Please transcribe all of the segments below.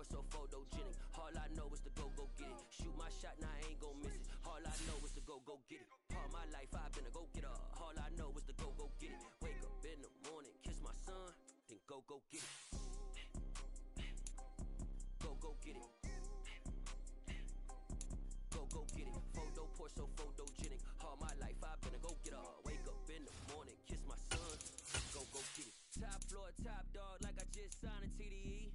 so photogenic. All I know is to go get it. Shoot my shot, now I ain't gon' miss it. All I know is to go get it. All my life I've been a go-getter. All I know is to go get it. Wake up in the morning, kiss my son, then go get it. Go get it. Go get it. Photo poor, so photogenic. All my life I've been a go-getter. Wake up in the morning, kiss my son, go get it. Top floor, top dog, like I just signed a TDE.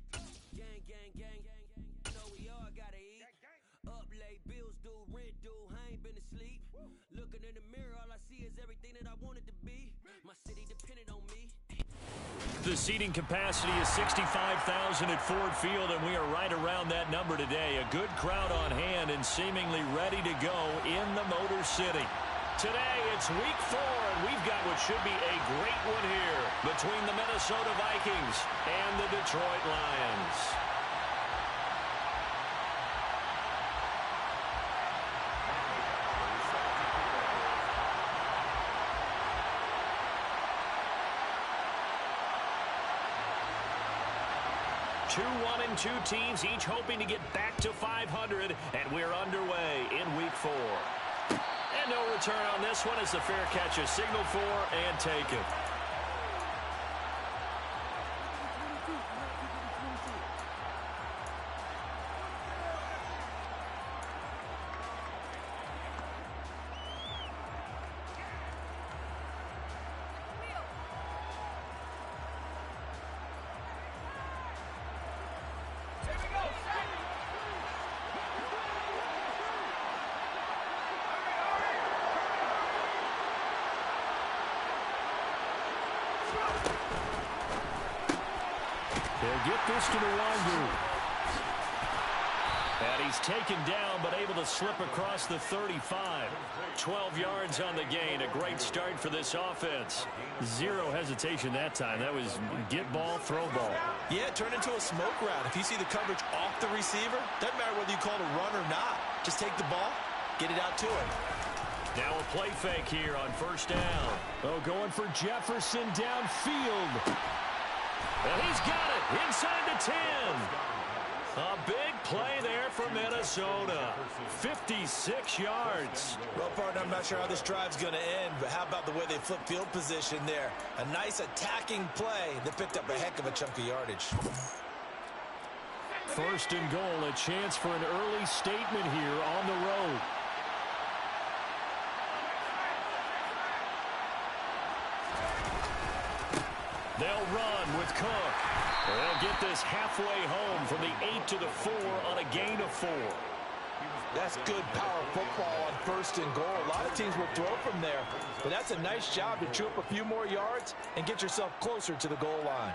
Gang, gang, gang, gang, gang. You know we all gotta eat. Up late, bills due, rent due, I ain't been asleep. Looking in the mirror, all I see is everything that I wanted to be. My city depended on me. The seating capacity is 65,000 at Ford Field, and we are right around that number today. A good crowd on hand and seemingly ready to go in the Motor City. Today, it's week 4, and we've got what should be a great one here between the Minnesota Vikings and the Detroit Lions. Two 1-2 teams, each hoping to get back to 500, and we're underway in week 4. And no return on this one as the fair catch is signaled for and taken. They'll get this to Dawgyyyy. And he's taken down, but able to slip across the 35. 12 yards on the gain. A great start for this offense. Zero hesitation that time. That was get ball, throw ball. Yeah, turn into a smoke route. If you see the coverage off the receiver, doesn't matter whether you call it a run or not. Just take the ball, get it out to him. Now a play fake here on first down. Oh, going for Jefferson downfield. And he's got it inside the 10. A big play there for Minnesota. 56 yards. Well, partner, I'm not sure how this drive's going to end, but how about the way they flip field position there? A nice attacking play that picked up a heck of a chunk of yardage. First and goal, a chance for an early statement here on the road. They'll run with Cook. They'll get this halfway home from the 8 to the 4 on a gain of 4. That's good power football on first and goal. A lot of teams will throw from there, but that's a nice job to chew up a few more yards and get yourself closer to the goal line.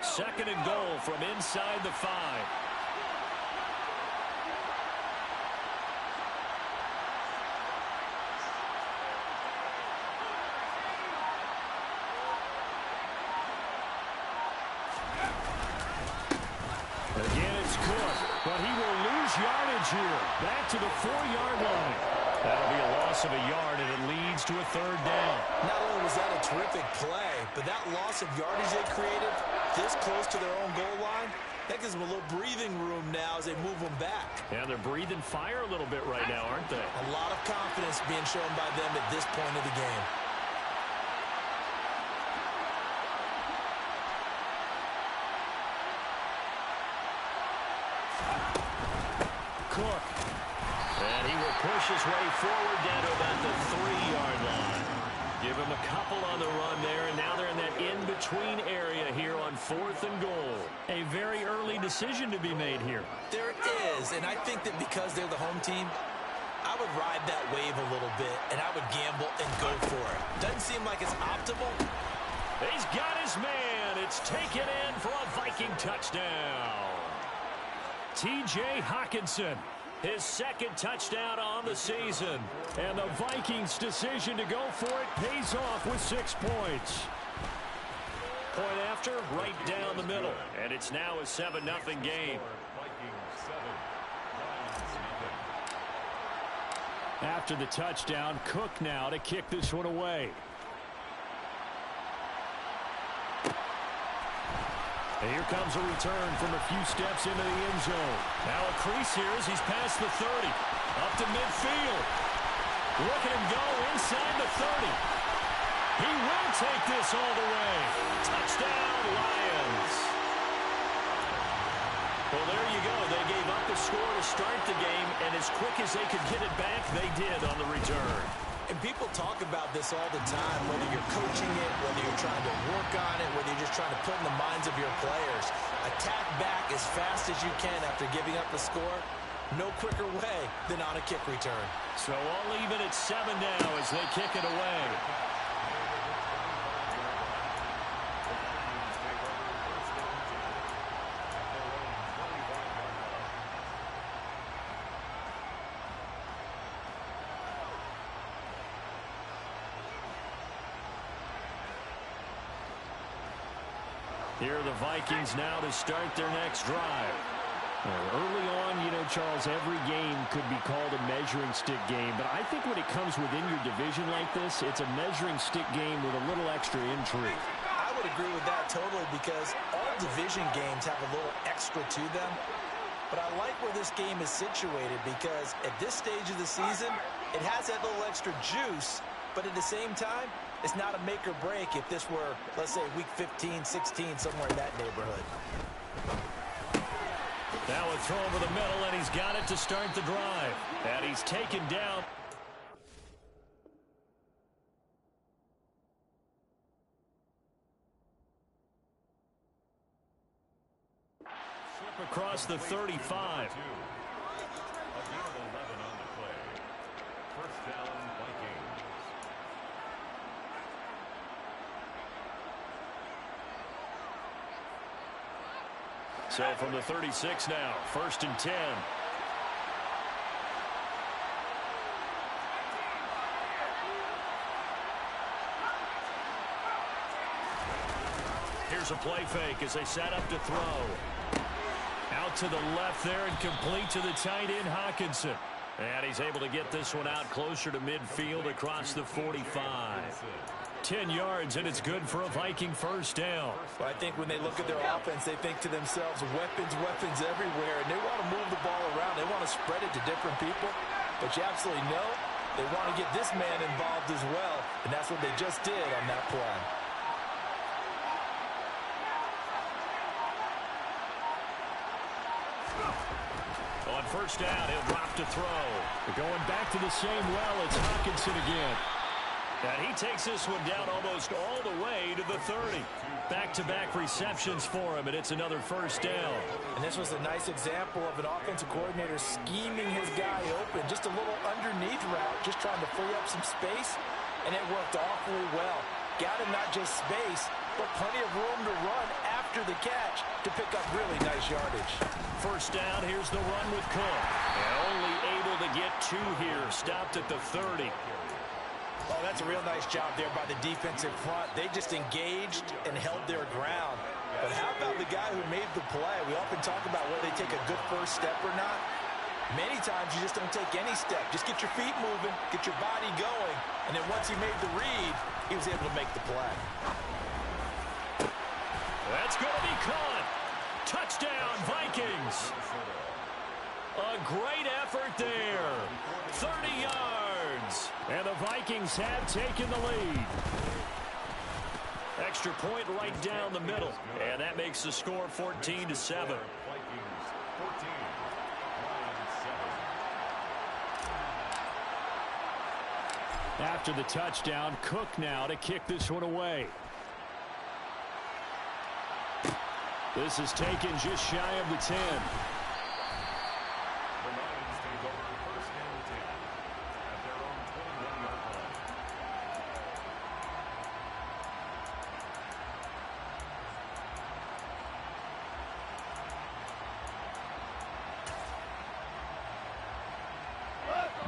Second and goal from inside the 5. Again, it's Cook, but he will lose yardage here. Back to the 4-yard line. That'll be a loss of a yard, and it leads to a third down. Not only was that a terrific play, but that loss of yardage they created this close to their own goal line, that gives them a little breathing room now as they move them back. Yeah, they're breathing fire a little bit right now, aren't they? A lot of confidence being shown by them at this point of the game. Cook. And he will push his way forward down to about the 3-yard line. Give him a couple on the run there, and now they're in that in-between area here on 4th and goal. A very early decision to be made here. There is, and I think that because they're the home team, I would ride that wave a little bit, and I would gamble and go for it. Doesn't seem like it's optimal. He's got his man. It's taken in for a Viking touchdown. T.J. Hockenson, his second touchdown on the season. And the Vikings' decision to go for it pays off with 6 points. Point after, right down the middle. And it's now a 7-0 game. After the touchdown, Cook now to kick this one away. And here comes a return from a few steps into the end zone. Now a crease here as he's past the 30. Up to midfield. Look at him go inside the 30. He will take this all the way. Touchdown, Lions. Well, there you go. They gave up the score to start the game, and as quick as they could get it back, they did on the return. And people talk about this all the time, whether you're coaching it, whether you're trying to work on it, whether you're just trying to put in the minds of your players. Attack back as fast as you can after giving up the score. No quicker way than on a kick return. So I'll leave it at 7 now as they kick it away. Here are the Vikings now to start their next drive. Early on, you know, Charles, every game could be called a measuring stick game, but I think when it comes within your division like this, it's a measuring stick game with a little extra intrigue. I would agree with that totally because all division games have a little extra to them. But I like where this game is situated because at this stage of the season, it has that little extra juice, but at the same time, it's not a make or break if this were, let's say, week 15, 16, somewhere in that neighborhood. Now a throw over the middle, and he's got it to start the drive. And he's taken down. Slip across the 35. So from the 36 now, 1st and 10. Here's a play fake as they set up to throw. Out to the left there and complete to the tight end, Hawkinson. And he's able to get this one out closer to midfield across the 45. 10 yards, and it's good for a Viking first down. But I think when they look at their offense, they think to themselves, weapons, weapons everywhere, and they want to move the ball around. They want to spread it to different people. But you absolutely know they want to get this man involved as well, and that's what they just did on that play. On first down, he'll drop to throw. Going back to the same well, it's Hawkinson again. And he takes this one down almost all the way to the 30. Back-to-back receptions for him, and it's another first down. And this was a nice example of an offensive coordinator scheming his guy open. Just a little underneath route, just trying to free up some space, and it worked awfully well. Got him not just space, but plenty of room to run after the catch to pick up really nice yardage. First down, here's the run with Cook. And only able to get 2 here, stopped at the 30. Oh, that's a real nice job there by the defensive front. They just engaged and held their ground. But how about the guy who made the play? We often talk about whether they take a good first step or not. Many times you just don't take any step. Just get your feet moving, get your body going, and then once he made the read, he was able to make the play. That's going to be caught. Touchdown, Vikings. A great effort there. 30 yards. And the Vikings have taken the lead. Extra point right down the middle. And that makes the score 14-7. After the touchdown, Cook now to kick this one away. This is taken just shy of the 10.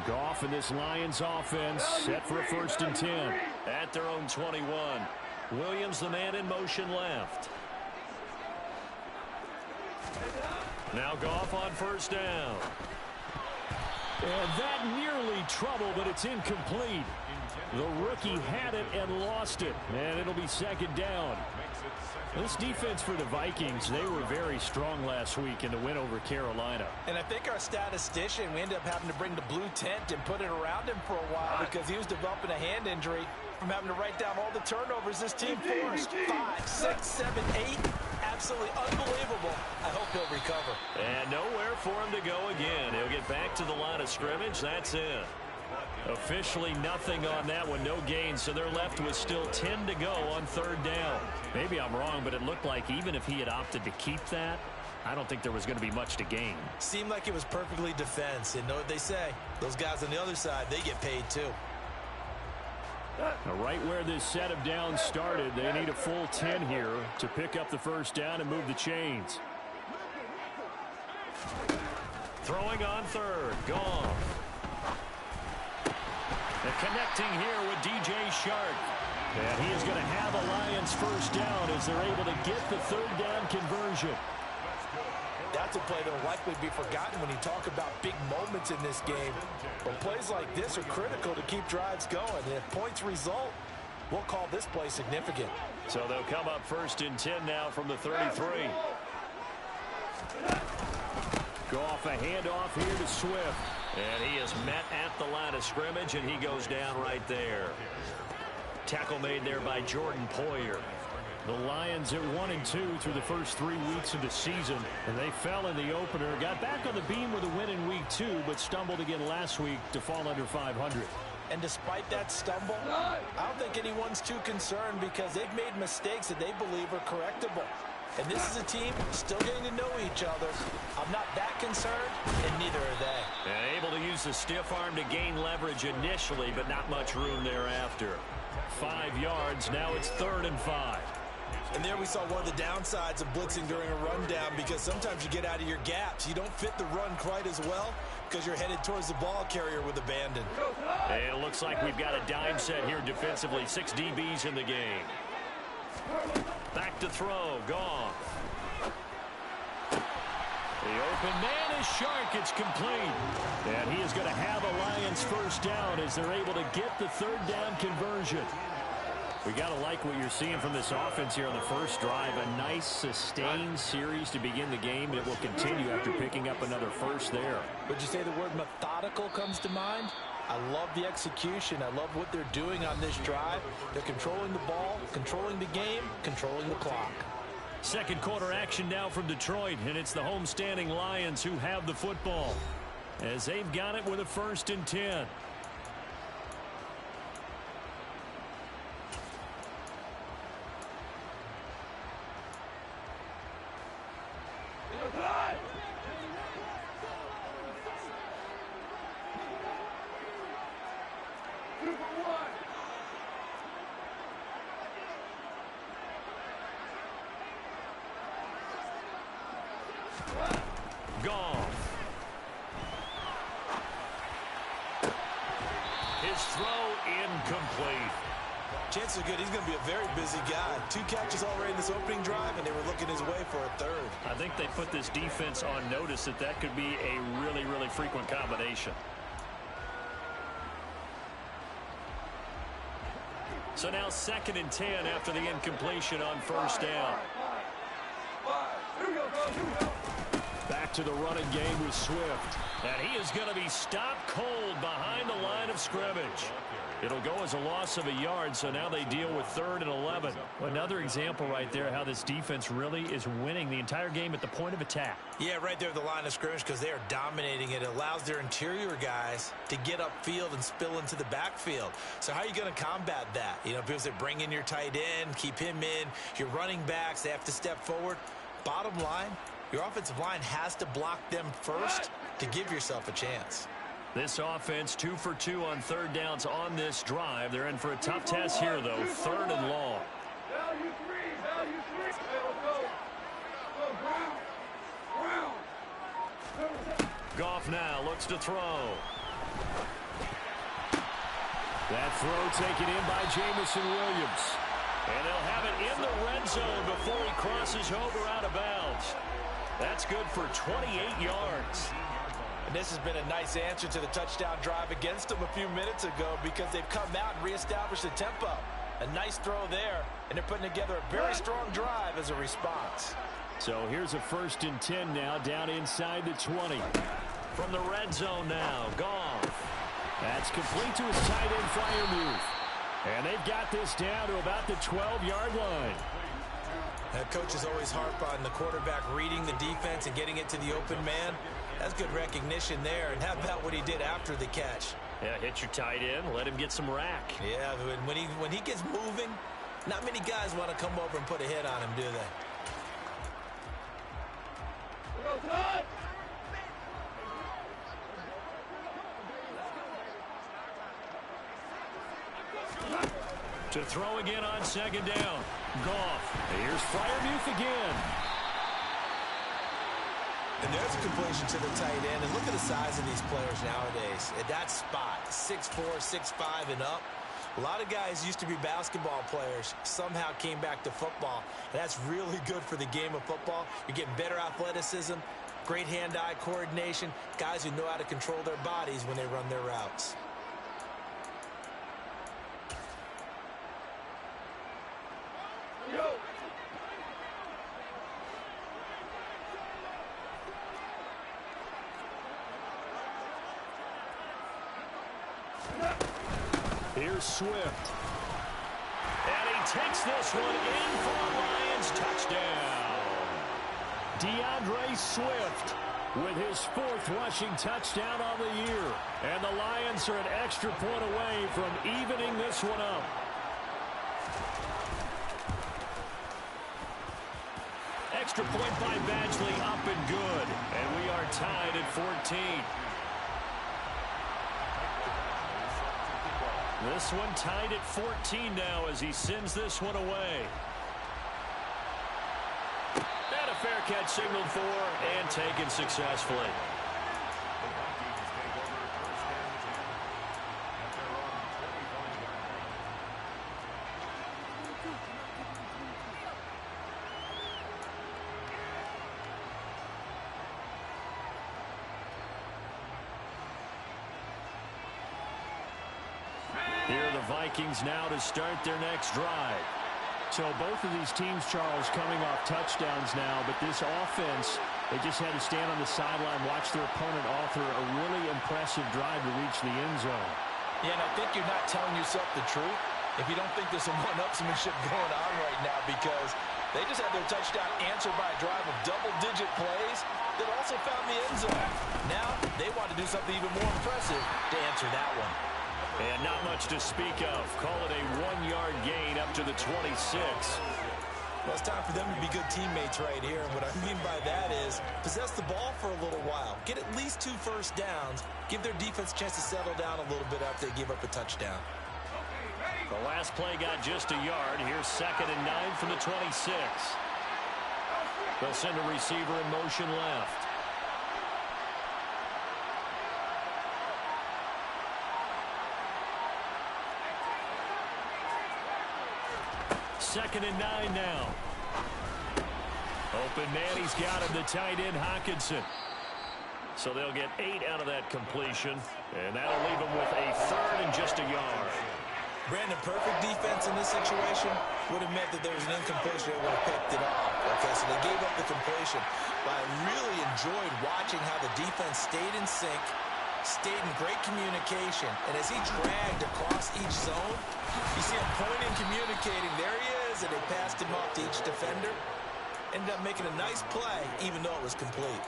Goff and this Lions offense set for a 1st and 10 at their own 21. Williams, the man in motion left. Now Goff on first down. And that nearly trouble, but it's incomplete. The rookie had it and lost it, and it'll be second down. This defense for the Vikings, they were very strong last week in the win over Carolina. And I think our statistician, we ended up having to bring the blue tent and put it around him for a while because he was developing a hand injury from having to write down all the turnovers this team forced. 5, 6, 7, 8. Absolutely unbelievable. I hope he'll recover. And nowhere for him to go again. He'll get back to the line of scrimmage. That's it. Officially nothing on that one, no gain, so they're left with still 10 to go on third down. Maybe I'm wrong, but it looked like even if he had opted to keep that, I don't think there was going to be much to gain. Seemed like it was perfectly defense, and know what they say. Those guys on the other side, they get paid too. Right where this set of downs started, they need a full 10 here to pick up the first down and move the chains. Throwing on third, gone. And connecting here with DJ Shark. And he is going to have a Lions first down as they're able to get the third down conversion. That's a play that will likely be forgotten when you talk about big moments in this game. But plays like this are critical to keep drives going. And if points result, we'll call this play significant. So they'll come up first and 10 now from the 33. Goff a handoff here to Swift. And he is met at the line of scrimmage, and he goes down right there. Tackle made there by Jordan Poyer. The Lions at 1-2 through the first 3 weeks of the season, and they fell in the opener. Got back on the beam with a win in week 2, but stumbled again last week to fall under 500. And despite that stumble, I don't think anyone's too concerned because they've made mistakes that they believe are correctable. And this is a team still getting to know each other. I'm not that concerned, and neither are they. And able to use the stiff arm to gain leverage initially, but not much room thereafter. 5 yards, now it's 3rd and 5. And there we saw one of the downsides of blitzing during a rundown because sometimes you get out of your gaps. You don't fit the run quite as well because you're headed towards the ball carrier with abandon. And it looks like we've got a dime set here defensively. 6 DBs in the game. Back to throw. Goff. The open man is Shark. It's complete. And he is going to have a Lions first down as they're able to get the third down conversion. We got to like what you're seeing from this offense here on the first drive. A nice sustained series to begin the game, and it will continue after picking up another first there. Would you say the word methodical comes to mind? I love the execution. I love what they're doing on this drive. They're controlling the ball, controlling the game, controlling the clock. Second quarter action now from Detroit, and it's the homestanding Lions who have the football as they've got it with a 1st and 10. Goff. His throw incomplete. Chances are good. He's going to be a very busy guy. 2 catches already in this opening drive, and they were looking his way for a 3rd. I think they put this defense on notice that could be a really, really frequent combination. So now 2nd and 10 after the incompletion on first down. Back to the running game with Swift. And he is going to be stopped cold behind the line of scrimmage. It'll go as a loss of a yard, so now they deal with 3rd and 11. Another example right there how this defense really is winning the entire game at the point of attack. Yeah, right there at the line of scrimmage because they are dominating it. It allows their interior guys to get upfield and spill into the backfield. So how are you going to combat that? You know, people say bring in your tight end, keep him in. Your running backs, they have to step forward. Bottom line, your offensive line has to block them first to give yourself a chance. This offense 2 for 2 on 3rd downs on this drive. They're in for a tough test here, though. 3rd and long. Goff now looks to throw. That throw taken in by Jamison Williams. And they'll have it in the red zone before he crosses over out of bounds. That's good for 28 yards. And this has been a nice answer to the touchdown drive against them a few minutes ago because they've come out and reestablished the tempo. A nice throw there, and they're putting together a very strong drive as a response. So here's a 1st and 10 now, down inside the 20. From the red zone now, Goff. That's complete to his tight end Freiermuth. And they've got this down to about the 12-yard line. Coaches always harp on the quarterback reading the defense and getting it to the open man. That's good recognition there. And how about what he did after the catch? Yeah, hit your tight end, let him get some rack. Yeah, when he gets moving, not many guys want to come over and put a hit on him, do they? To throw again on 2nd down. Goff. Here's Freiermuth again. And there's a completion to the tight end. And look at the size of these players nowadays. At that spot, 6'4", 6'5", and up. A lot of guys used to be basketball players, somehow came back to football. And that's really good for the game of football. You're getting better athleticism, great hand-eye coordination, guys who know how to control their bodies when they run their routes. Here's Swift. And he takes this one in for a Lions touchdown. DeAndre Swift with his 4th rushing touchdown on the year. And the Lions are an extra point away from evening this one up. Extra point by Badgley, up and good. And we are tied at 14. This one tied at 14 now as he sends this one away. And a fair catch signaled for and taken successfully. Here are the Vikings now to start their next drive. So both of these teams, Charles, coming off touchdowns now, but this offense, they just had to stand on the sideline, watch their opponent author a really impressive drive to reach the end zone. Yeah, and I think you're not telling yourself the truth if you don't think there's some one-upsmanship going on right now, because they just had their touchdown answered by a drive of double-digit plays that also found the end zone. Now they want to do something even more impressive to answer that one. And not much to speak of. Call it a 1-yard gain up to the 26. Well, it's time for them to be good teammates right here. And what I mean by that is possess the ball for a little while. Get at least 2 first downs. Give their defense a chance to settle down a little bit after they give up a touchdown. The last play got just a yard. Here's 2nd and 9 from the 26. They'll send a receiver in motion left. Second and 9 now. Open man, he's got him, the tight end Hockenson. So they'll get 8 out of that completion, and that'll leave them with a 3rd and just a yard. Brandon, perfect defense in this situation would have meant that there was an incompletion. They would have picked it off. Okay, so they gave up the completion. But I really enjoyed watching how the defense stayed in sync, stayed in great communication, and as he dragged across each zone, you see him pointing, communicating. There he is, and they passed him off to each defender. Ended up making a nice play, even though it was complete.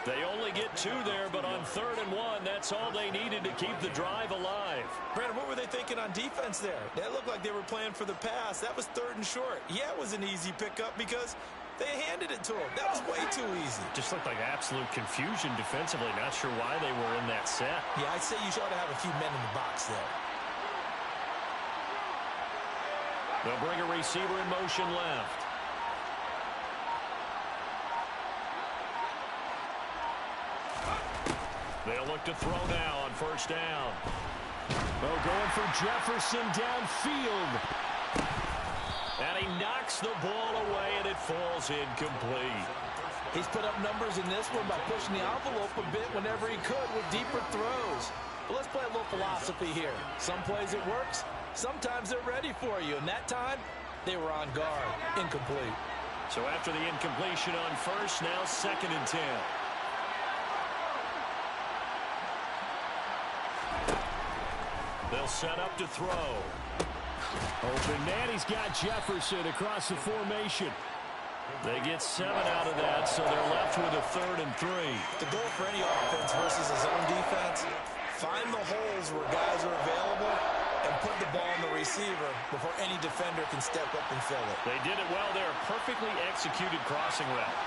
They only get 2 there, but on 3rd and 1, that's all they needed to keep the drive alive. Brandon, what were they thinking on defense there? That looked like they were playing for the pass. That was 3rd and short. Yeah, it was an easy pickup because they handed it to him. That was way too easy. Just looked like absolute confusion defensively. Not sure why they were in that set. Yeah, I'd say you ought to have a few men in the box there. They'll bring a receiver in motion left. They'll look to throw now on 1st down. Oh, going for Jefferson downfield. And he knocks the ball away, and it falls incomplete. He's put up numbers in this one by pushing the envelope a bit whenever he could with deeper throws. But let's play a little philosophy here. Some plays it works, sometimes they're ready for you. And that time, they were on guard. Incomplete. So after the incompletion on first, now 2nd and 10. They'll set up to throw. Open man, he's got Jefferson across the formation. They get 7 out of that, so they're left with a 3rd and 3. The goal for any offense versus his own defense, find the holes where guys are available and put the ball in the receiver before any defender can step up and fill it. They did it well there. Perfectly executed crossing route.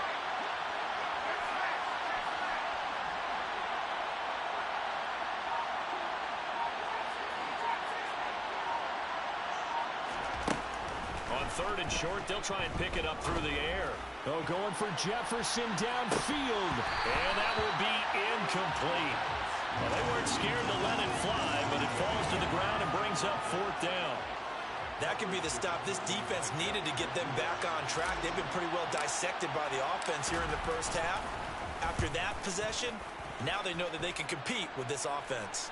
On 3rd and short, they'll try and pick it up through the air. Oh, going for Jefferson downfield. And that will be incomplete. Well, they weren't scared to let it fly, but it falls to the ground and brings up 4th down. That could be the stop this defense needed to get them back on track. They've been pretty well dissected by the offense here in the first half. After that possession, now they know that they can compete with this offense.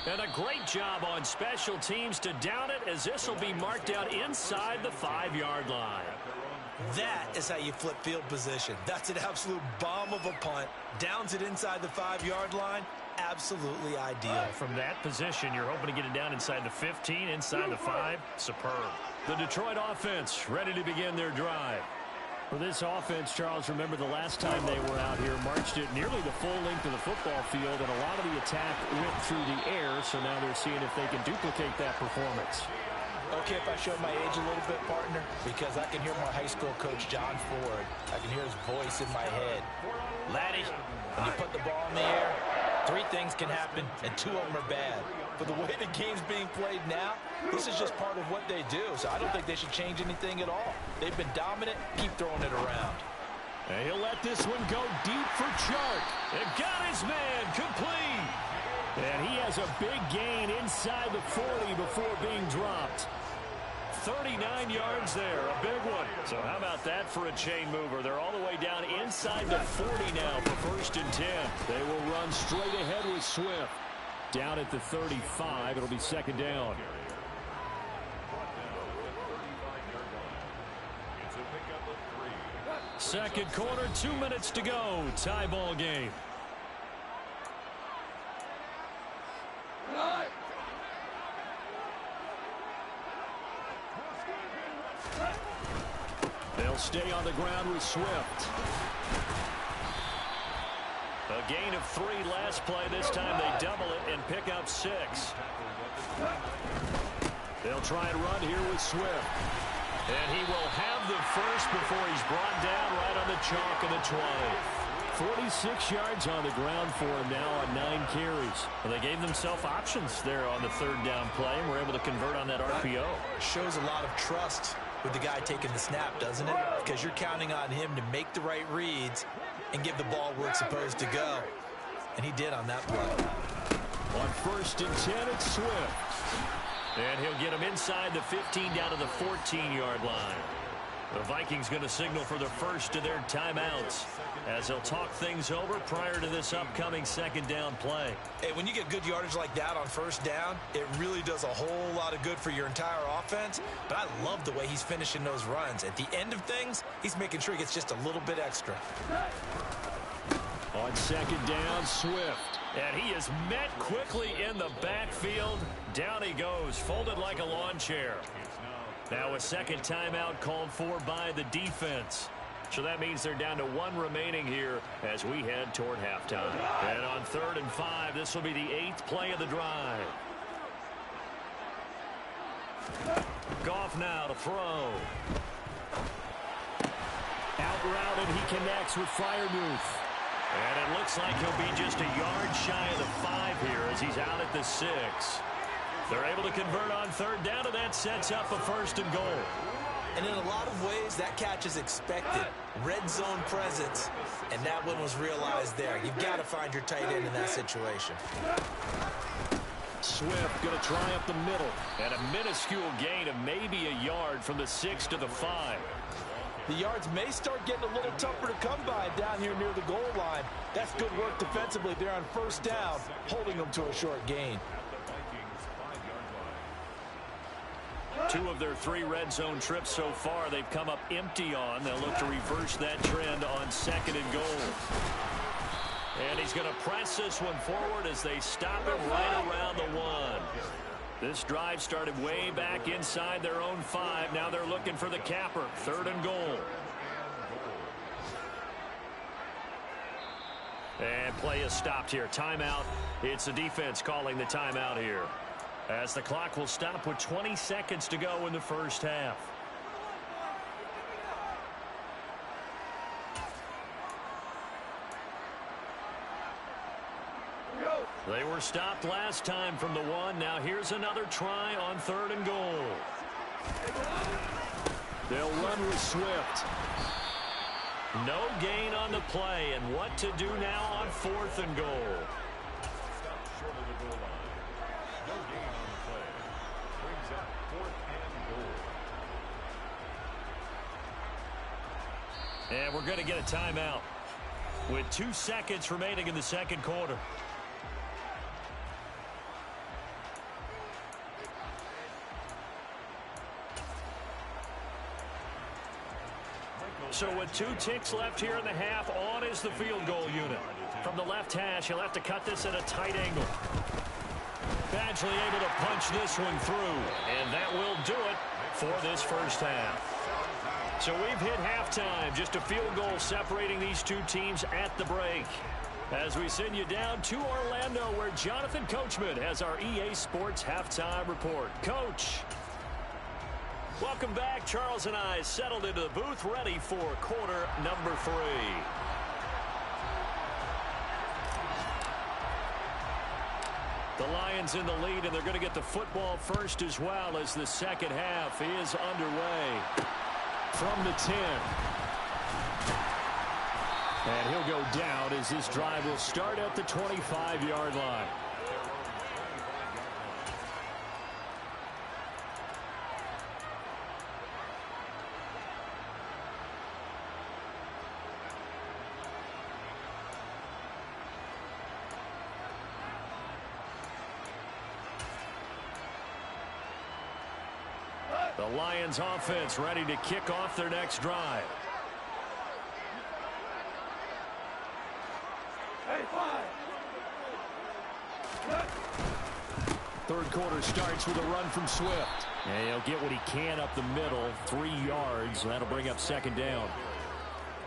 And a great job on special teams to down it, as this will be marked out inside the 5-yard line. That is how you flip field position. That's an absolute bomb of a punt. Downs it inside the 5-yard line. Absolutely ideal. From that position, you're hoping to get it down inside the 15, inside the 5. Superb. The Detroit offense ready to begin their drive. For this offense, Charles, remember the last time they were out here, marched it nearly the full length of the football field, and a lot of the attack went through the air, so now they're seeing if they can duplicate that performance. Okay, if I show my age a little bit, partner, because I can hear my high school coach, John Ford. I can hear his voice in my head. Laddie, when you put the ball in the air, 3 things can happen, and 2 of them are bad. But the way the game's being played now, this is just part of what they do. So I don't think they should change anything at all. They've been dominant. Keep throwing it around. And he'll let this one go deep for Chark. And got his man complete. And he has a big gain inside the 40 before being dropped. 39 yards there, a big one. So how about that for a chain mover? They're all the way down inside the 40 now for 1st and 10. They will run straight ahead with Swift. Down at the 35, it'll be 2nd down. Second quarter, 2 minutes to go. Tie ball game. They'll stay on the ground with Swift. A gain of 3 last play. This time they double it and pick up 6. They'll try and run here with Swift. And he will have the first before he's brought down right on the chalk of the 20. 46 yards on the ground for him now on 9 carries. Well, they gave themselves options there on the 3rd down play and were able to convert on that RPO. Shows a lot of trust with the guy taking the snap, doesn't it? Because you're counting on him to make the right reads and give the ball where it's supposed to go. And he did on that play. On 1st and 10, it's Swift. And he'll get him inside the 15 down to the 14-yard line. The Vikings going to signal for the first of their timeouts as they'll talk things over prior to this upcoming 2nd down play. Hey, when you get good yardage like that on 1st down, it really does a whole lot of good for your entire offense. But I love the way he's finishing those runs. At the end of things, he's making sure he gets just a little bit extra. On 2nd down, Swift. And he is met quickly in the backfield. Down he goes, folded like a lawn chair. Now a 2nd timeout called for by the defense. So that means they're down to 1 remaining here as we head toward halftime. And on 3rd and 5, this will be the 8th play of the drive. Goff now to throw. Out route, and he connects with Freiermuth. And it looks like he'll be just a yard shy of the 5 here as he's out at the 6. They're able to convert on 3rd down, and that sets up a 1st and goal. And in a lot of ways, that catch is expected. Red zone presence, and that one was realized there. You've got to find your tight end in that situation. Swift going to try up the middle. And a minuscule gain of maybe a yard from the 6 to the 5. The yards may start getting a little tougher to come by down here near the goal line. That's good work defensively there on first down, holding them to a short gain. 2 of their 3 red zone trips so far they've come up empty on. They'll look to reverse that trend on 2nd and goal. And he's going to press this one forward as they stop him right around the 1. This drive started way back inside their own 5. Now they're looking for the capper. 3rd and goal. And play is stopped here. Timeout. It's the defense calling the timeout here, as the clock will stop with 20 seconds to go in the first half. They were stopped last time from the 1. Now here's another try on 3rd and goal. They'll run with Swift. No gain on the play, and what to do now on 4th and goal. And we're going to get a timeout with 2 seconds remaining in the 2nd quarter. So with 2 ticks left here in the half, on is the field goal unit. From the left hash, he'll have to cut this at a tight angle. Badgley able to punch this one through, and that will do it for this first half. So we've hit halftime, just a field goal separating these 2 teams at the break. As we send you down to Orlando, where Jonathan Coachman has our EA Sports halftime report. Coach. Welcome back. Charles and I settled into the booth, ready for quarter number 3. The Lions in the lead, and they're going to get the football first as well, as the second half is underway. From the 10. And he'll go down as this drive will start at the 25-yard line. The Lions offense ready to kick off their next drive. Third quarter starts with a run from Swift. And he'll get what he can up the middle, 3 yards. That'll bring up 2nd down.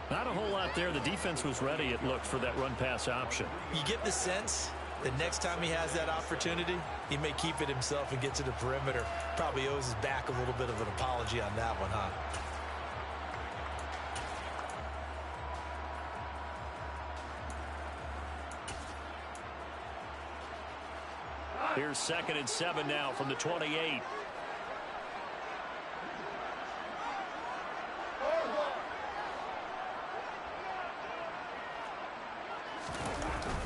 Not a whole lot there. The defense was ready, it looked, for that run-pass option. You get the sense that next time he has that opportunity, he may keep it himself and get to the perimeter. Probably owes his back a little bit of an apology on that one, huh? Here's 2nd and 7 now from the 28.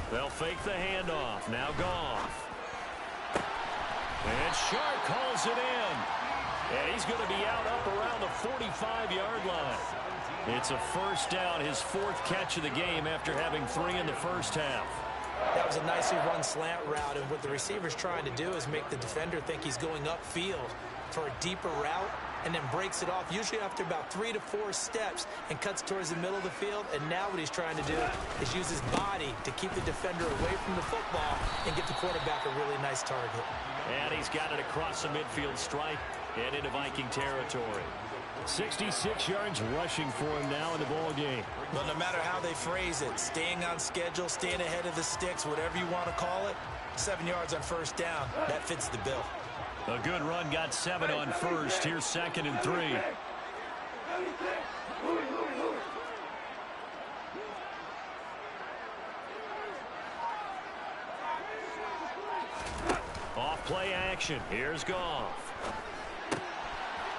They'll fake the handoff. Now Goff. And Sharp calls it in. And he's going to be out up around the 45-yard line. It's a first down, his 4th catch of the game after having 3 in the first half. That was a nicely run slant route, and what the receiver's trying to do is make the defender think he's going upfield for a deeper route, and then breaks it off, usually after about 3 to 4 steps, and cuts towards the middle of the field. And now what he's trying to do is use his body to keep the defender away from the football and get the quarterback a really nice target. And he's got it across the midfield stripe and into Viking territory. 66 yards rushing for him now in the ball game. Well, no matter how they phrase it, staying on schedule, staying ahead of the sticks, whatever you want to call it, 7 yards on first down, that fits the bill. A good run, got 7 on first. Here's 2nd and 3. Off play action. Here's Goff.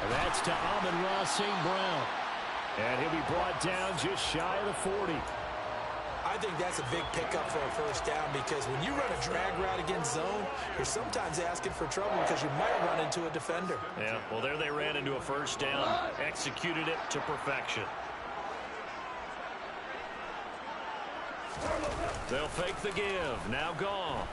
And that's to Amon-Ra St. Brown. And he'll be brought down just shy of the 40. I think that's a big pickup for a first down, because when you run a drag route against zone, You're sometimes asking for trouble because you might run into a defender. Yeah, well, there they ran into a first down, executed it to perfection. They'll fake the give. Now Goff.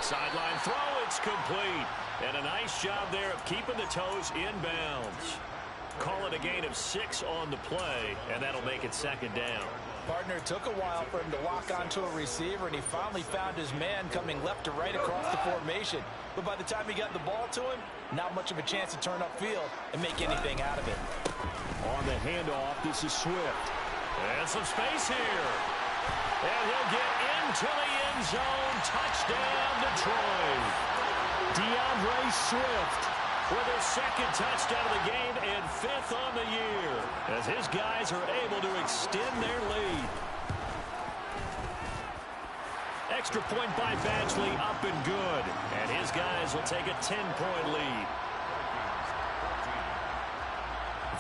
Sideline throw. It's complete. And a nice job there of keeping the toes inbounds. Call it a gain of 6 on the play, and that'll make it second down. Partner, it took a while for him to lock onto a receiver, and he finally found his man coming left to right across the formation. But by the time he got the ball to him, not much of a chance to turn upfield and make anything out of it. On the handoff, this is Swift. And some space here. And he'll get into the end zone. Touchdown, Detroit. DeAndre Swift with his second touchdown of the game and 5th on the year, as his guys are able to extend their lead. Extra point by Badgley, up and good. And his guys will take a 10-point lead.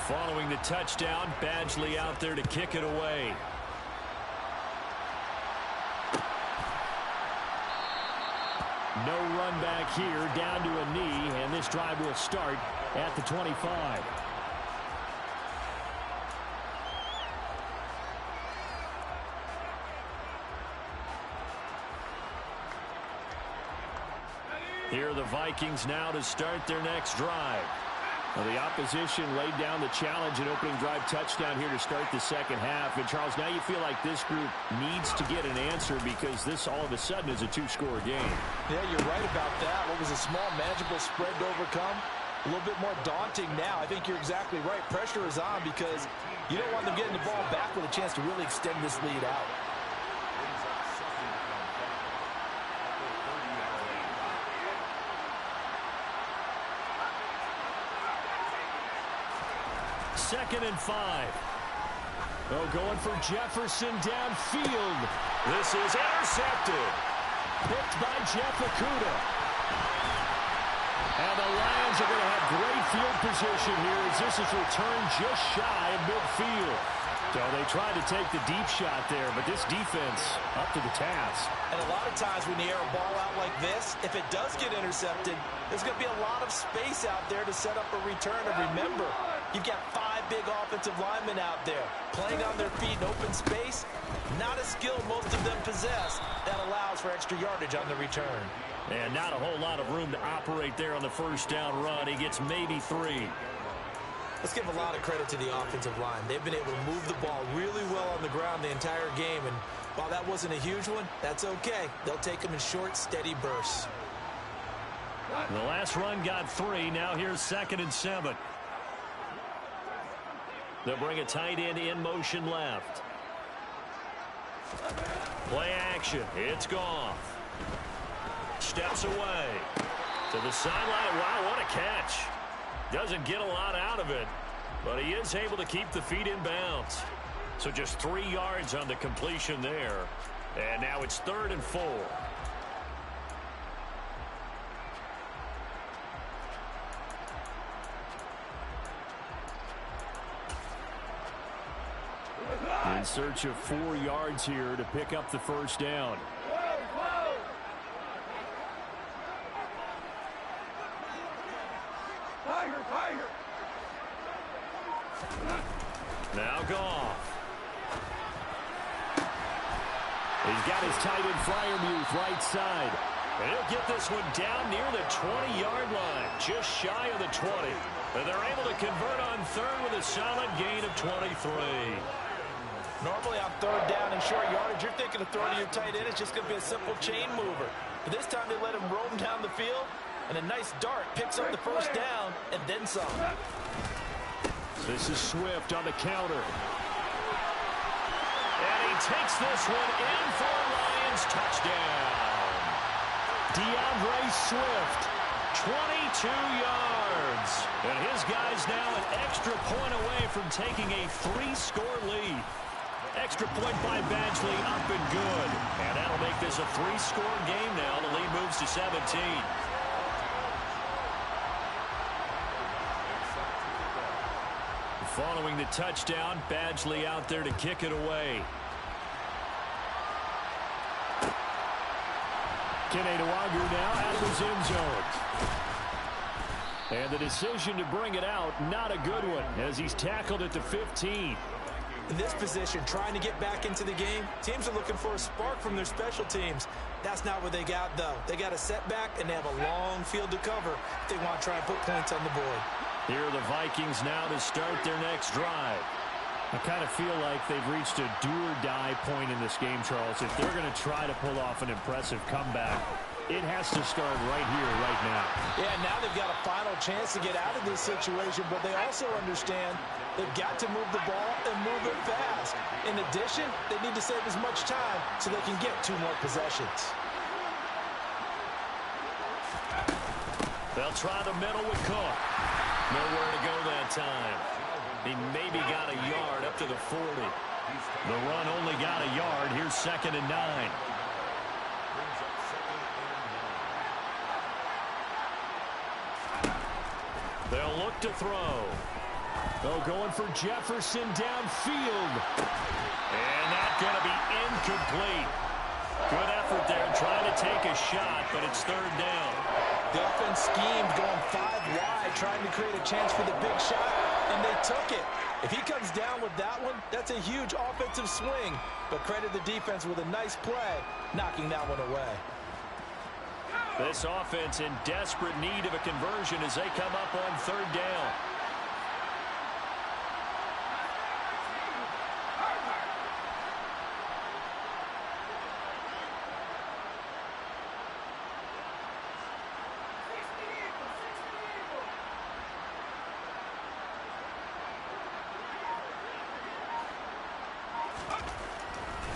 Following the touchdown, Badgley out there to kick it away. No run back here, down to a knee, and this drive will start at the 25. Here are the Vikings now to start their next drive. Well, the opposition laid down the challenge and opening drive touchdown here to start the second half. And, Charles, now you feel like this group needs to get an answer because this all of a sudden is a 2-score game. Yeah, you're right about that. What was a small, manageable spread to overcome? A little bit more daunting now. I think you're exactly right. Pressure is on because you don't want them getting the ball back with a chance to really extend this lead out. Second and 5. Oh, going for Jefferson downfield. This is intercepted. Picked by Jeff Okudah. And the Lions are going to have great field position here as this is returned just shy of midfield. So they tried to take the deep shot there, but this defense up to the task. And a lot of times when you air a ball out like this, if it does get intercepted, there's going to be a lot of space out there to set up a return. And remember, you've got 5 big offensive linemen out there playing on their feet in open space. Not a skill most of them possess that allows for extra yardage on the return. And not a whole lot of room to operate there on the first down run. He gets maybe 3. Let's give a lot of credit to the offensive line. They've been able to move the ball really well on the ground the entire game. And while that wasn't a huge one, that's okay. They'll take them in short, steady bursts. The last run got 3. Now here's 2nd and 7. They'll bring a tight end in motion left. Play action. It's Goff. Steps away. To the sideline. Wow, what a catch. Doesn't get a lot out of it, but he is able to keep the feet in bounds. So just 3 yards on the completion there. And now it's 3rd and 4. In search of 4 yards here to pick up the first down. Now Goff. He's got his tight end Freiermuth right side. And he'll get this one down near the 20-yard line, just shy of the 20. And they're able to convert on 3rd with a solid gain of 23. Normally on 3rd down and short yardage, you're thinking of throwing to your tight end. It's just going to be a simple chain mover. But this time they let him roam down the field, and a nice dart picks up the first down and then some. This is Swift on the counter. And he takes this one in for a Lions touchdown. DeAndre Swift, 22 yards. And his guys now an extra point away from taking a 3-score lead. Extra point by Badgley, up and good. And that'll make this a 3-score game now. The lead moves to 17. Following the touchdown, Badgley out there to kick it away. Dawgyyyy now out of his end zone. And the decision to bring it out, not a good one, as he's tackled at the 15. In this position, trying to get back into the game, teams are looking for a spark from their special teams. That's not what they got, though. They got a setback, and they have a long field to cover if they want to try and put points on the board. Here are the Vikings now to start their next drive. I kind of feel like they've reached a do-or-die point in this game, Charles. If they're going to try to pull off an impressive comeback, it has to start right here, right now. Yeah, now they've got a final chance to get out of this situation, but they also understand they've got to move the ball and move it fast. In addition, they need to save as much time so they can get 2 more possessions. They'll try the middle with Cook. Nowhere to go that time. He maybe got a yard up to the 40. The run only got a yard. Here's 2nd and 9. They'll look to throw. Oh, going for Jefferson downfield. And that's going to be incomplete. Good effort there trying to take a shot, but it's 3rd down. The offense schemed going 5 wide, trying to create a chance for the big shot, and they took it. If he comes down with that one, that's a huge offensive swing. But credit the defense with a nice play, knocking that one away. This offense in desperate need of a conversion as they come up on 3rd down.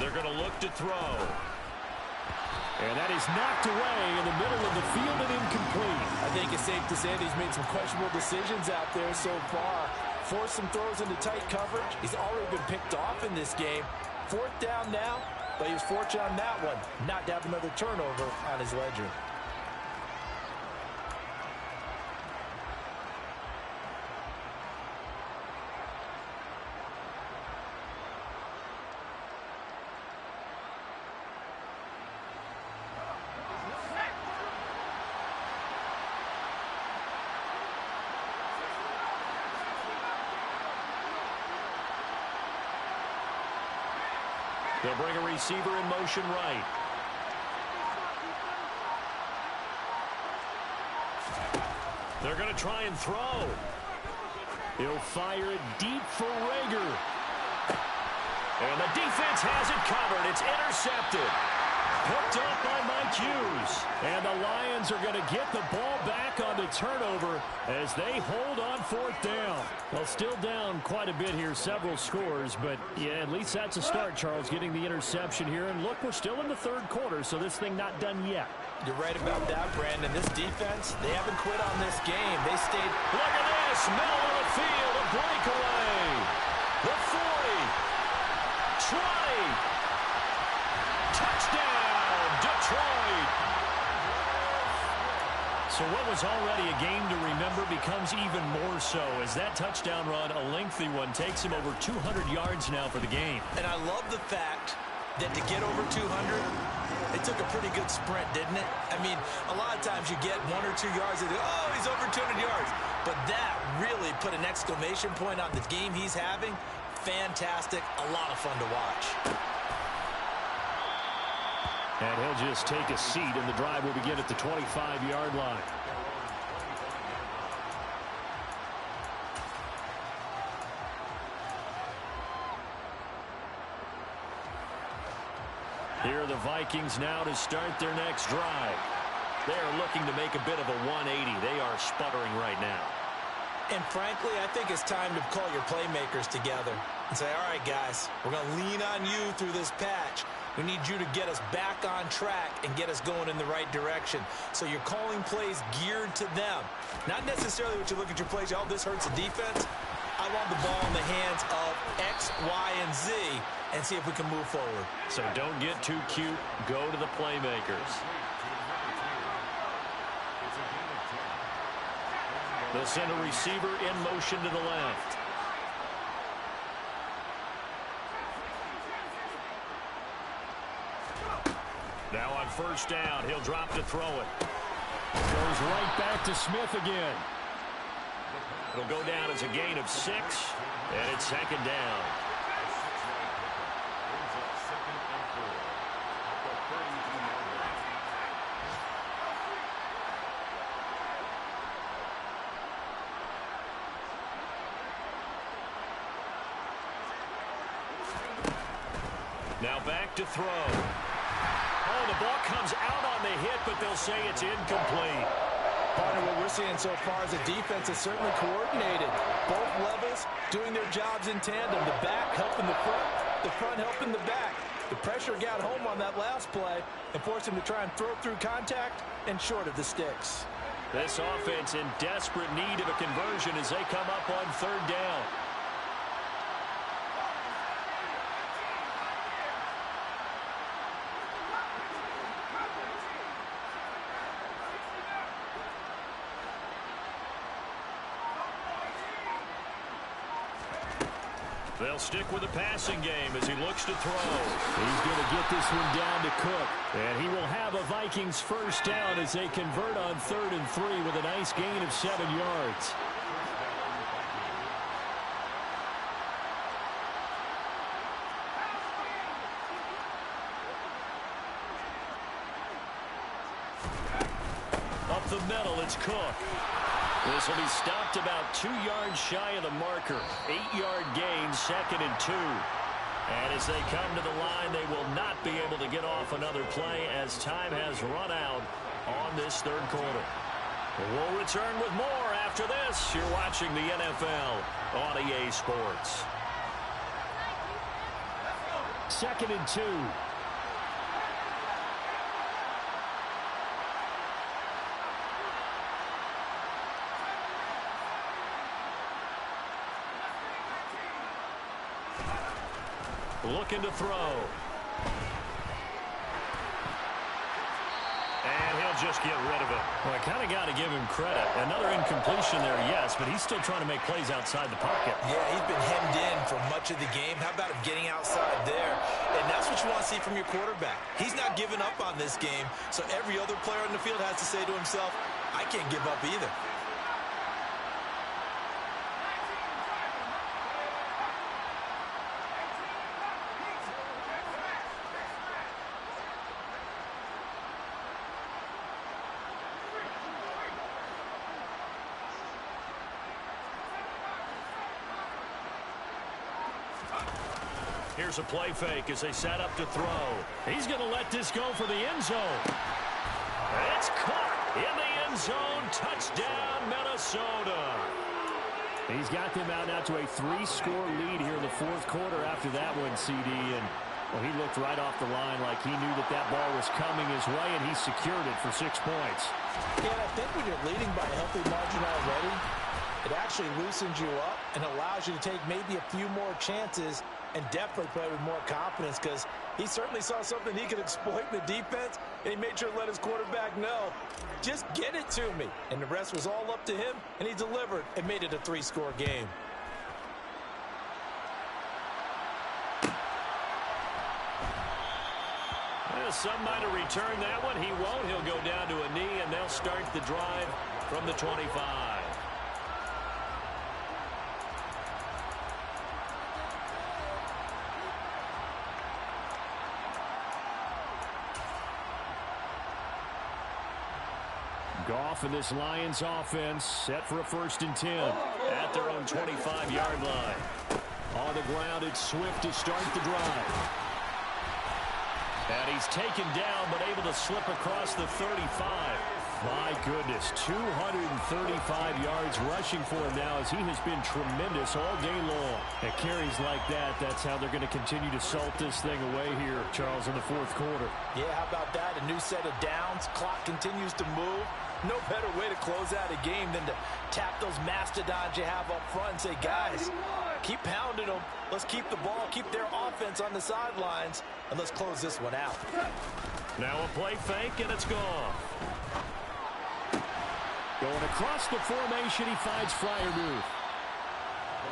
They're going to look to throw. And that is knocked away in the middle of the field and incomplete. I think it's safe to say that he's made some questionable decisions out there so far. Forced some throws into tight coverage. He's already been picked off in this game. 4th down now, but he was fortunate on that one, not to have another turnover on his ledger. They'll bring a receiver in motion right. They're going to try and throw. He'll fire it deep for Rager. And the defense has it covered. It's intercepted. Picked up by Mike Hughes. And the Lions are going to get the ball back on the turnover as they hold on 4th down. Well, still down quite a bit here, several scores. But, yeah, at least that's a start, Charles, getting the interception here. And, look, we're still in the 3rd quarter, so this thing not done yet. You're right about that, Brandon. This defense, they haven't quit on this game. They stayed. Look at this. Middle of the field, a breakaway. The 40. 20. Touchdown, Detroit. So what was already a game to remember becomes even more so as that touchdown run, a lengthy one, takes him over 200 yards now for the game. And I love the fact that to get over 200, it took a pretty good sprint, didn't it? I mean, a lot of times you get 1 or 2 yards and oh, he's over 200 yards. But that really put an exclamation point on the game he's having. Fantastic, a lot of fun to watch. And he'll just take a seat, and the drive will begin at the 25-yard line. Here are the Vikings now to start their next drive. They are looking to make a bit of a 180. They are sputtering right now. And frankly, I think it's time to call your playmakers together and say, all right, guys, we're going to lean on you through this patch. We need you to get us back on track and get us going in the right direction. So you're calling plays geared to them. Not necessarily what you look at your plays, oh, this hurts the defense. I want the ball in the hands of X, Y, and Z and see if we can move forward. So don't get too cute. Go to the playmakers. They'll send a receiver in motion to the left. Now on first down, he'll drop to throw it. Goes right back to Smith again. It'll go down as a gain of 6, and it's second down. Now back to throw. Oh, the ball comes out on the hit, but they'll say it's incomplete. Partner, what we're seeing so far is a defense is certainly coordinated. Both levels doing their jobs in tandem. The back helping the front helping the back. The pressure got home on that last play and forced him to try and throw through contact and short of the sticks. This offense in desperate need of a conversion as they come up on third down. They'll stick with the passing game as he looks to throw. He's going to get this one down to Cook. And he will have a Vikings first down as they convert on 3rd and 3 with a nice gain of 7 yards. Up the middle, it's Cook. This will be stopped about 2 yards shy of the marker. 8-yard gain, 2nd and 2. And as they come to the line, they will not be able to get off another play as time has run out on this third quarter. We'll return with more after this. You're watching the NFL on EA Sports. 2nd and 2. Looking to throw. And he'll just get rid of it. Well, I kind of got to give him credit. Another incompletion there, yes, but he's still trying to make plays outside the pocket. Yeah, he's been hemmed in for much of the game. How about him getting outside there? And that's what you want to see from your quarterback. He's not giving up on this game, so every other player on the field has to say to himself, I can't give up either. Here's a play fake as they set up to throw. He's going to let this go for the end zone. It's caught in the end zone. Touchdown, Minnesota. He's got them out now to a 3-score lead here in the 4th quarter after that one, CD. And, well, he looked right off the line like he knew that that ball was coming his way, and he secured it for 6 points. Yeah, I think when you're leading by a healthy margin already, it actually loosens you up and allows you to take maybe a few more chances and definitely play with more confidence, because he certainly saw something he could exploit in the defense, and he made sure to let his quarterback know, just get it to me. And the rest was all up to him, and he delivered and made it a 3-score game. Well, some might have returned that one. He won't. He'll go down to a knee, and they'll start the drive from the 25. Goff and this Lions offense set for a 1st and 10 at their own 25-yard line. On the ground, it's Swift to start the drive. And he's taken down, but able to slip across the 35. My goodness, 235 yards rushing for him now as he has been tremendous all day long. At carries like that, that's how they're going to continue to salt this thing away here, Charles, in the 4th quarter. Yeah, how about that? A new set of downs. Clock continues to move. No better way to close out a game than to tap those mastodons you have up front and say, guys, keep pounding them. Let's keep the ball, keep their offense on the sidelines, and let's close this one out. Now a play fake, and it's gone. Going across the formation, he finds Freiermuth.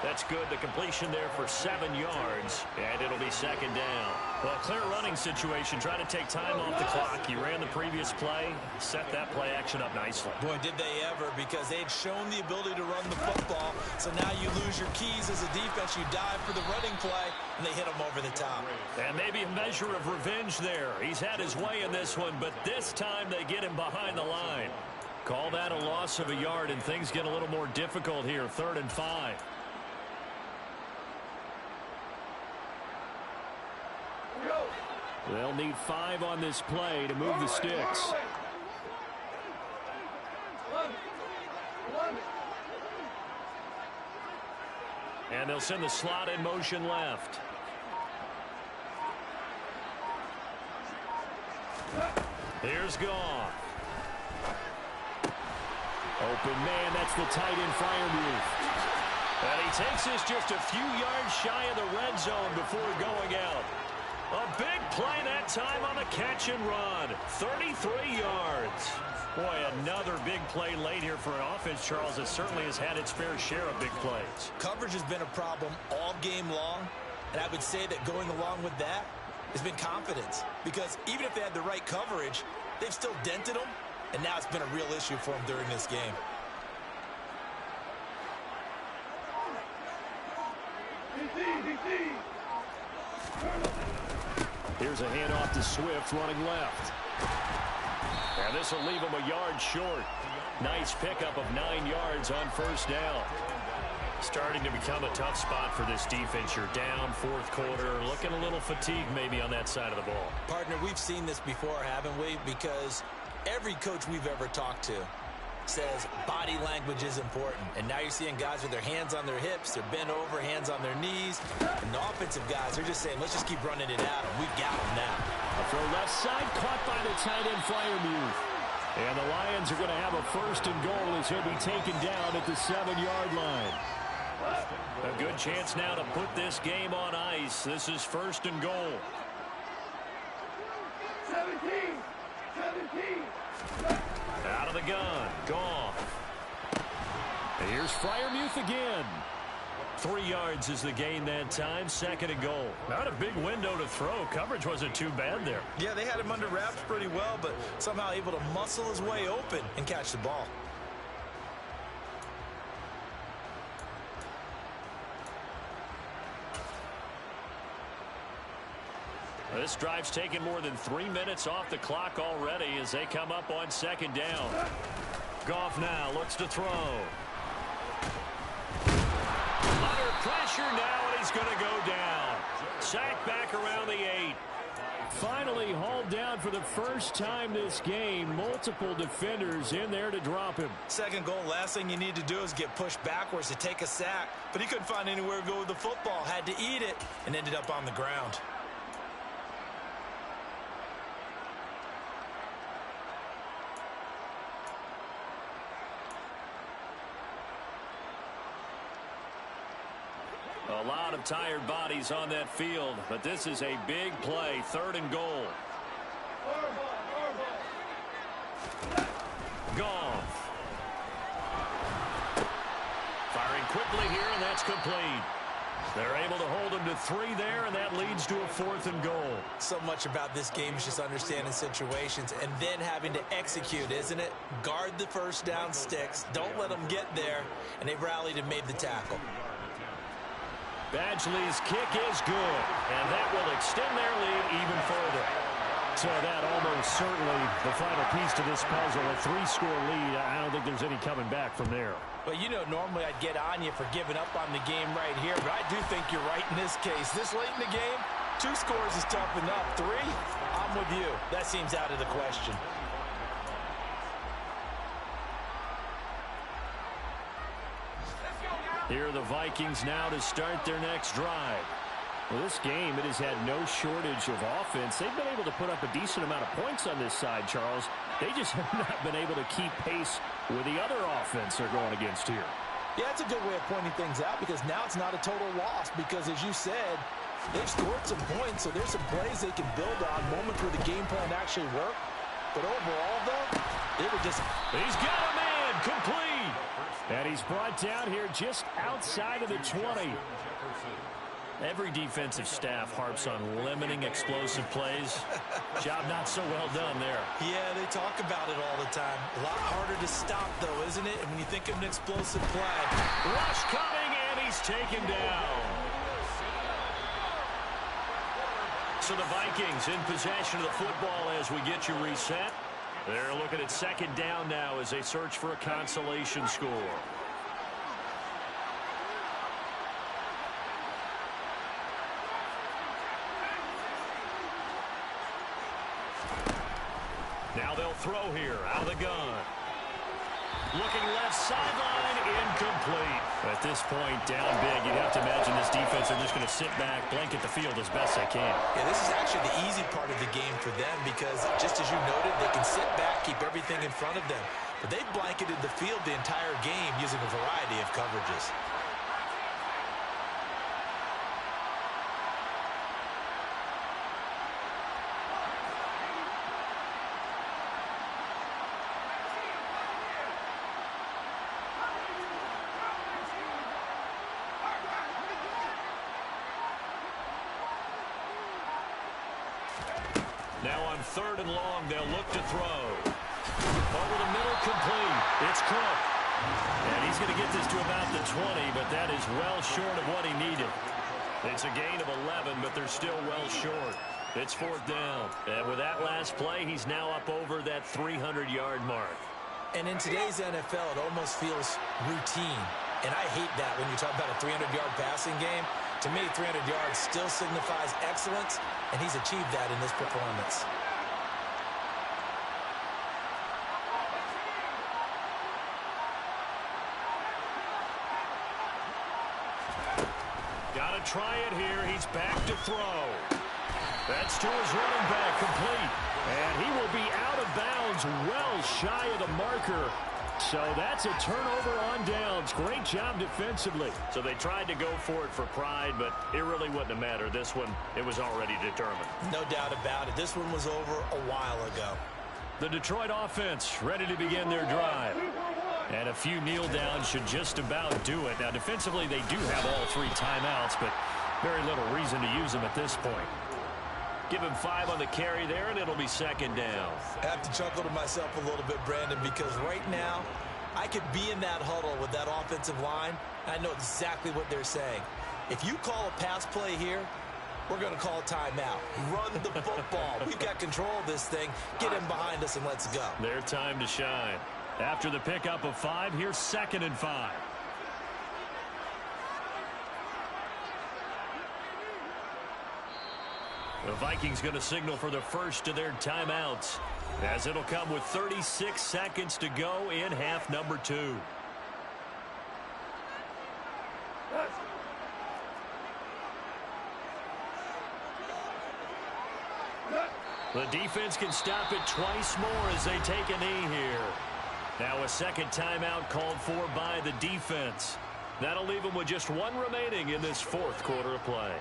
That's good. The completion there for 7 yards, and it'll be second down. Well, clear running situation. Try to take time off the clock. You ran the previous play, set that play action up nicely. Boy, did they ever, because they'd shown the ability to run the football. So now you lose your keys as a defense. You dive for the running play, and they hit them over the top. And maybe a measure of revenge there. He's had his way in this one, but this time they get him behind the line. Call that a loss of a yard, and things get a little more difficult here. 3rd and 5. They'll need 5 on this play to move the sticks. And they'll send the slot in motion left. Here's Goff. Open man, that's the tight end Freiermuth. And he takes this just a few yards shy of the red zone before going out. A big play that time on the catch and run. 33 yards. Boy, another big play late here for an offense, Charles, that certainly has had its fair share of big plays. Coverage has been a problem all game long, and I would say that going along with that has been confidence. Because even if they had the right coverage, they've still dented them, and now it's been a real issue for them during this game. Here's a handoff to Swift running left. And this will leave him a yard short. Nice pickup of 9 yards on first down. Starting to become a tough spot for this defense. You're down 4th quarter, looking a little fatigued maybe on that side of the ball. Partner, we've seen this before, haven't we? Because every coach we've ever talked to says body language is important. And now you're seeing guys with their hands on their hips, they're bent over, hands on their knees. And the offensive guys are just saying, let's just keep running it at them. We've got them now. A throw left side, caught by the tight end Freiermuth. And the Lions are going to have a 1st and goal as he'll be taken down at the 7-yard line. A good chance now to put this game on ice. This is 1st and goal. 17. Out of the gun. Goff. And here's Freiermuth again. 3 yards is the gain that time. 2nd and goal. Not a big window to throw. Coverage wasn't too bad there. Yeah, they had him under wraps pretty well, but somehow able to muscle his way open and catch the ball. This drive's taken more than 3 minutes off the clock already as they come up on 2nd down. Goff now looks to throw. Under pressure now, and he's going to go down. Sacked back around the 8. Finally hauled down for the first time this game. Multiple defenders in there to drop him. 2nd goal, last thing you need to do is get pushed backwards to take a sack. But he couldn't find anywhere to go with the football. Had to eat it and ended up on the ground. A lot of tired bodies on that field, but this is a big play. 3rd and goal. Goff. Firing quickly here, and that's complete. They're able to hold him to 3 there, and that leads to a 4th and goal. So much about this game is just understanding situations and then having to execute, isn't it? Guard the first down sticks. Don't let them get there, and they've rallied and made the tackle. Badgley's kick is good, and that will extend their lead even further. So that almost certainly the final piece to this puzzle. A 3-score lead. I don't think there's any coming back from there. But you know, normally I'd get on you for giving up on the game right here, but I do think you're right in this case. This late in the game, 2 scores is tough enough. 3, I'm with you. That seems out of the question. Here are the Vikings now to start their next drive. Well, this game, it has had no shortage of offense. They've been able to put up a decent amount of points on this side, Charles. They just have not been able to keep pace with the other offense they're going against here. Yeah, that's a good way of pointing things out because now it's not a total loss because, as you said, they've scored some points, so there's some plays they can build on, moments where the game plan actually worked. But overall, though, they were just... He's got a man complete. And he's brought down here just outside of the 20. Every defensive staff harps on limiting explosive plays. Job not so well done there. Yeah, they talk about it all the time. A lot harder to stop, though, isn't it? And when you think of an explosive play. Rush coming, and he's taken down. So the Vikings in possession of the football as we get you reset. They're looking at second down now as they search for a consolation score. Now they'll throw here out of the gun. Looking left sideline, incomplete. At this point, down big, you'd have to imagine this defense are just going to sit back, blanket the field as best they can. Yeah, this is actually the easy part of the game for them because, just as you noted, they can sit back, keep everything in front of them. But they've blanketed the field the entire game using a variety of coverages. Now on third and long, they'll look to throw. Over the middle, complete. It's Cook. And he's going to get this to about the 20, but that is well short of what he needed. It's a gain of 11, but they're still well short. It's fourth down. And with that last play, he's now up over that 300-yard mark. And in today's NFL, it almost feels routine. And I hate that when you talk about a 300-yard passing game. To me, 300 yards still signifies excellence, and he's achieved that in this performance. Got to try it here. He's back to throw. That's to his running back, complete. And he will be out of bounds, well shy of the marker. So that's a turnover on downs. Great job defensively. So they tried to go for it for pride, but it really wouldn't have mattered. This one, it was already determined. No doubt about it. This one was over a while ago. The Detroit offense ready to begin their drive. And a few kneel downs should just about do it. Now, defensively, they do have all three timeouts, but very little reason to use them at this point. Give him 5 on the carry there, and it'll be second down. I have to chuckle to myself a little bit, Brandon, because right now, I could be in that huddle with that offensive line, and I know exactly what they're saying. If you call a pass play here, we're going to call a timeout. Run the football. We've got control of this thing. Get him behind us and let's go. Their time to shine. After the pickup of 5, here's second and 5. The Vikings going to signal for the first of their timeouts, as it'll come with 36 seconds to go in half number 2. The defense can stop it twice more as they take a knee here. Now a second timeout called for by the defense. That'll leave them with just 1 remaining in this fourth quarter of play.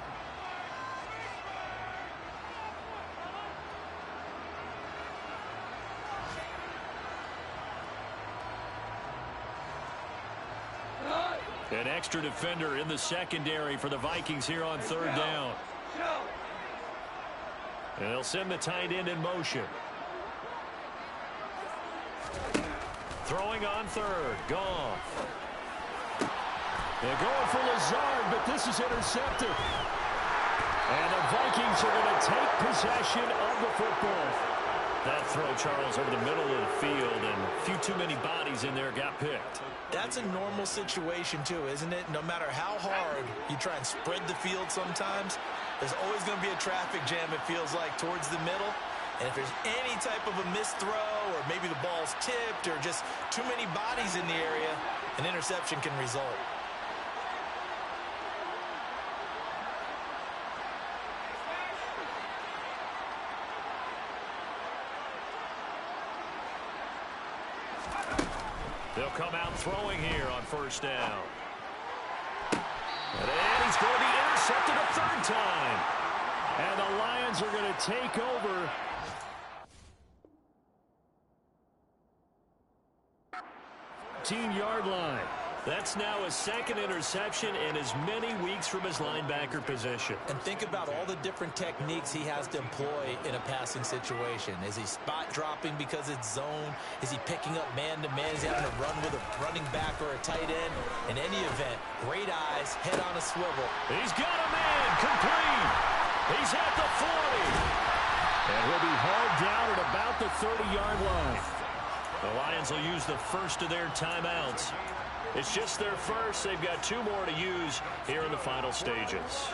An extra defender in the secondary for the Vikings here on third down. And they'll send the tight end in motion. Throwing on third. Goff. They're going for Lazard, but this is intercepted. And the Vikings are going to take possession of the football. That throw, Charles, over the middle of the field, and a few too many bodies in there got picked. That's a normal situation, too, isn't it? No matter how hard you try and spread the field sometimes, there's always going to be a traffic jam, it feels like, towards the middle. And if there's any type of a missed throw, or maybe the ball's tipped, or just too many bodies in the area, an interception can result. They'll come out throwing here on first down. And he's going to be intercepted a third time. And the Lions are going to take over. Yard line. That's now his second interception in as many weeks from his linebacker position. And think about all the different techniques he has to employ in a passing situation. Is he spot dropping because it's zone? Is he picking up man-to-man? Is he having to run with a running back or a tight end? In any event, great eyes, head on a swivel. He's got a man, complete. He's at the 40. And he'll be hauled down at about the 30-yard line. The Lions will use the first of their timeouts. It's just their first. They've got 2 more to use here in the final stages.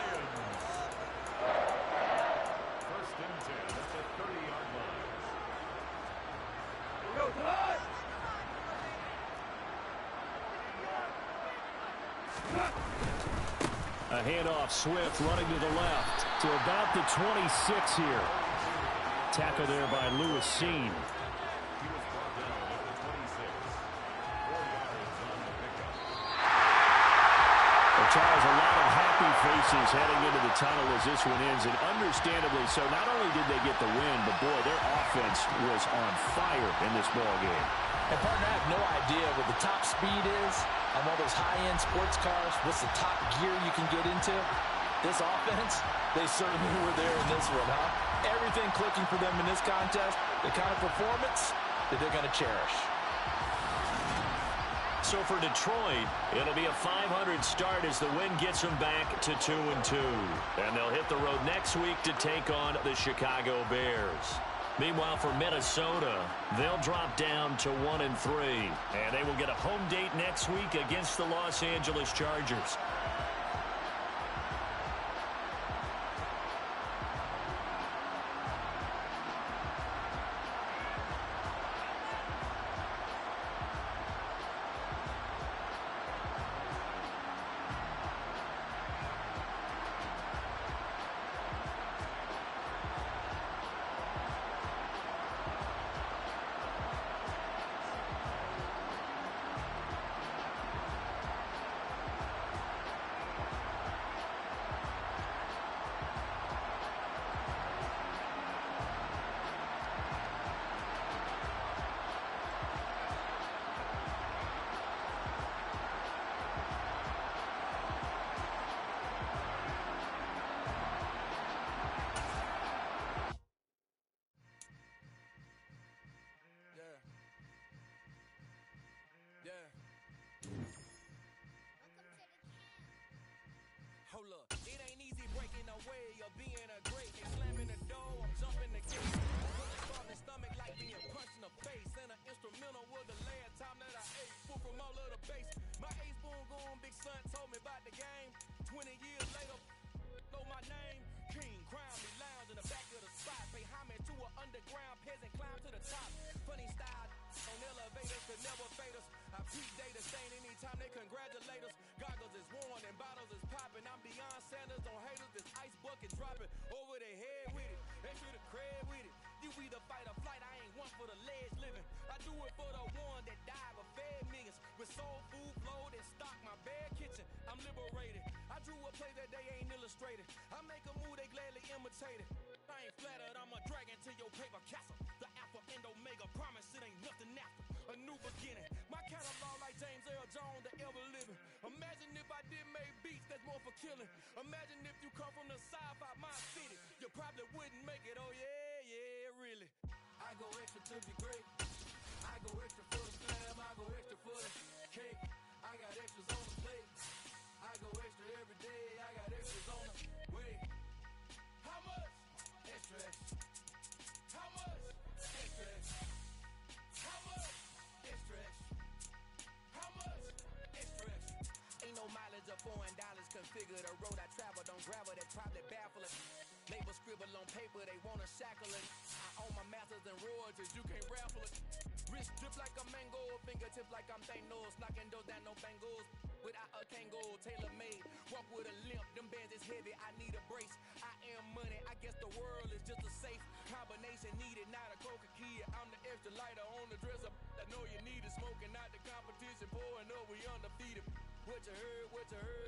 A handoff, Swift running to the left to about the 26 here. Tackle there by Lewis Seen. Charles, a lot of happy faces heading into the tunnel as this one ends, and understandably so. Not only did they get the win, but, boy, their offense was on fire in this ballgame. And, partner, I have no idea what the top speed is on all those high-end sports cars. What's the top gear you can get into? This offense, they certainly were there in this one, huh? Everything clicking for them in this contest, the kind of performance that they're going to cherish. So for Detroit, it'll be a .500 start as the win gets them back to 2-2. And they'll hit the road next week to take on the Chicago Bears. Meanwhile, for Minnesota, they'll drop down to 1-3. And they will get a home date next week against the Los Angeles Chargers. Hold up, it ain't easy breaking away or being a great. They slamming the door, I'm jumping the gate. Pulling the stomach like being punched in the face. And an instrumental was the last time that I ate. Full from all of the base. My ace boom goon, big son told me about the game. 20 years later, know my name. King, crown me, lounge in the back of the spot. Pay homage to an underground peasant, climb to the top. Funny style on elevators could never fade us. I predate a stain anytime they congratulate us. Goggles is worn and bottles is popping. I'm beyond Sanders on haters. This ice bucket dropping over their head with it. Extra the cred with it. You either fight or flight. I ain't one for the ledge living. I do it for the one that died but fed millions. With soul food flowed and stocked my bare kitchen. I'm liberated. I drew a play that they ain't illustrated. I make a move they gladly imitate it. I ain't flattered. I'm a dragon to your paper castle. The alpha and omega promise it ain't nothing after. A new beginning. My catalog like James Earl Jones, the ever living. Imagine if I did make beats that's more for killing. Imagine if you come from the sci-fi my city. You probably wouldn't make it. Oh yeah, yeah, really. I go extra to be great. I go extra for the slam. I go extra for the cake. I got extras on the plate. I go extra every day. I got extras on the way. How much? Extra, extra. How much? Extra, extra. How much? Extra, extra. How much? Extra, extra. Ain't no mileage of $4 configure the road I travel. Don't gravel that probably baffle it. Label scribble on paper, they wanna shackle it. I own my masters and royalties, you can't raffle it. Wrist drip like a mango, fingertips like I'm Thanos. Knocking those down, no bangles. Without a Kango, tailor-made. Walk with a limp, them bands is heavy, I need a brace. I am money, I guess the world is just a safe combination needed, not a coca key. I'm the extra lighter on the dresser. I know you need it, smoking out the competition, pouring up, we undefeated. What you heard,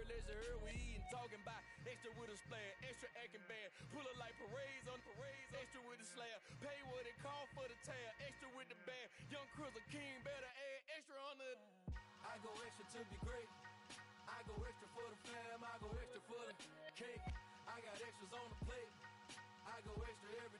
let's you heard, we eating, talking about extra with a splash, extra acting bad, pull it like parades on parades, extra with the slab, pay what it cost for the tab, extra with the bag, young Chris a king, better add extra on the. I go extra to be great. I go extra for the fam, I go extra for the cake. I got extras on the plate. I go extra every